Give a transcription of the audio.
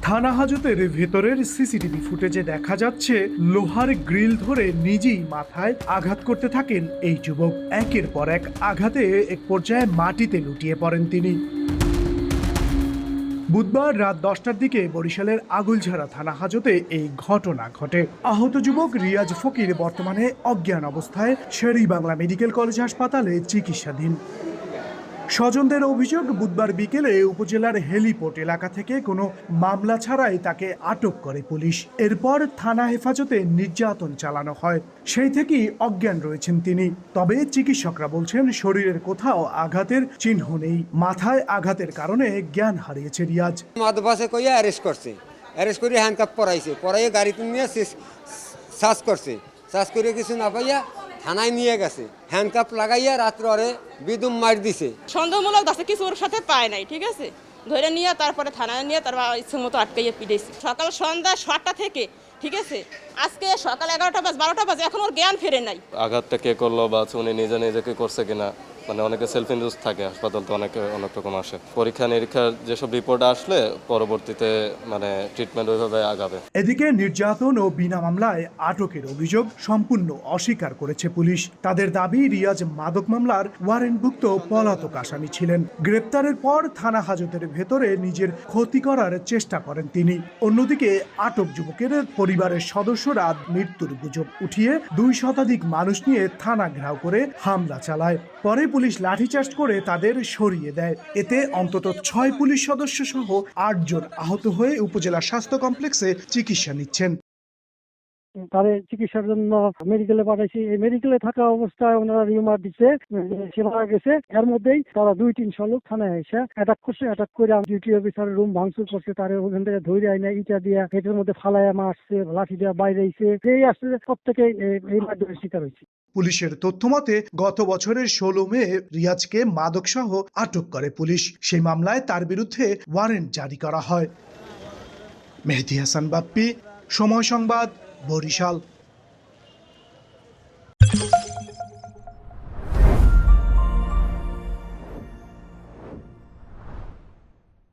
থানা হাজতের ভেতরের সিসিটিভি ফুটেজে দেখা যাচ্ছে লোহার গ্রিল ধরে নিজেই মাথায় আঘাত করতে থাকেন এই যুবক। একের পর এক আঘাতে এক পর্যায়ে মাটিতে লুটিয়ে পড়েন তিনি। বুধবার রাত 10টার দিকে বরিশালের আগুলঝাড়া থানা হাজতে এই ঘটনা ঘটে। আহত যুবক রিয়াজ ফকির বর্তমানে অজ্ঞান অবস্থায় শের-ই-বাংলা মেডিকেল কলেজ হাসপাতালে চিকিৎসাধীন। স্বজনদের অভিযোগ, বুধবার বিকেলে উপজেলার হেলিপোর্ট এলাকা থেকে কোনো মামলা ছাড়াই তাকে আটক করে পুলিশ। এরপর থানা হেফাজতে নির্যাতন চালানো হয়। সেই থেকেই অজ্ঞান রয়েছেন তিনি। তবে চিকিৎসকরা বলছেন শরীরের কোথাও আঘাতের চিহ্ন নেই। মাথায় আঘাতের কারণে জ্ঞান হারিয়েছে রিয়াজ। মাদবাসে কইয়া অ্যারেস্ট করছে, অ্যারেস্ট করে হ্যান্ডকাপ পরাইয়ে গাড়িতে নিয়ে সার্চ করছে, সার্চ করে কিছু না পাইয়া থানায় নিয়ে গেছে, হ্যান্ডকাপ লাগাইয়া রাত্রে ওরে বিদুম মার দিছে। সন্দেহমূলক আছে কিছু ওর সাথে পায় নাই, ঠিক আছে, ধরে নিয়ে তারপরে থানায় নিয়ে তারপর ইচ্ছে মতো আটকাইয়ে পিটেছি। সকাল সন্ধ্যা 7টা থেকে, ঠিক আছে, আজকে সকাল 11টা বাজে 12টা বাজে এখন ওর জ্ঞান ফেরে নাই। আঘাতটা কে করলো বা উনি নিজেকে করছে কিনা, মানে অনেকে সেলফ ইনডিউস থাকে, হাসপাতাল তো অনেক রকম আসে। পরীক্ষা নিরীক্ষার যেসব রিপোর্ট আসলে পরবর্তীতে মানে ট্রিটমেন্ট ওইভাবে আগাবে। এদিকে নির্যাতন ও বিনা মামলায় আটকের অভিযোগ সম্পূর্ণ অস্বীকার করেছে পুলিশ। তাদের দাবি, রিয়াজ মাদক মামলার ওয়ারেন্টভুক্ত পলাতক আসামি ছিলেন। গ্রেপ্তারের পর থানা হাজতের ভেতরে নিজের ক্ষতি করার চেষ্টা করেন তিনি। অন্যদিকে আটক যুবকের পরিবারের সদস্যরা মৃত্যুর গুজব উঠিয়ে 2 শতাধিক মানুষ নিয়ে থানা ঘেরাও করে হামলা চালায়। পরে পুলিশ লাঠিচার্জ করে তাদের সরিয়ে দেয়। এতে অন্তত 6 পুলিশ সদস্য সহ 8 জন আহত হয়ে উপজেলা স্বাস্থ্য কমপ্লেক্সে চিকিৎসা নিচ্ছেন। তাদের চিকিৎসার জন্য মেডিকেলে পাঠাইছি। এই মেডিকেলে থাকা অবস্থায় ওনারা রিমার দিচ্ছে, সে মারা গেছে। এর মধ্যেই তারা 2-300 লোক থানায় এসে অ্যাটাক করছে। অ্যাটাক করে ডিউটি অফিসারের রুম ভাঙচুর করছে, তার ওখান থেকে ধরে আইনা ইটা দিয়া এটার মধ্যে ফালাইয়া মারছে, লাঠি দিয়া বাইরে আইছে। এই আসলে প্রত্যেকে এই মাধ্যমের শিকার হয়েছে। পুলিশের তথ্য মতে গত বছরের 16 মে রিয়াজকে মাদকসহ আটক করে পুলিশ। সেই মামলায় তার বিরুদ্ধে ওয়ারেন্ট জারি করা হয়। মেহেদী হাসান বাপ্পি, সময় সংবাদ, বরিশাল।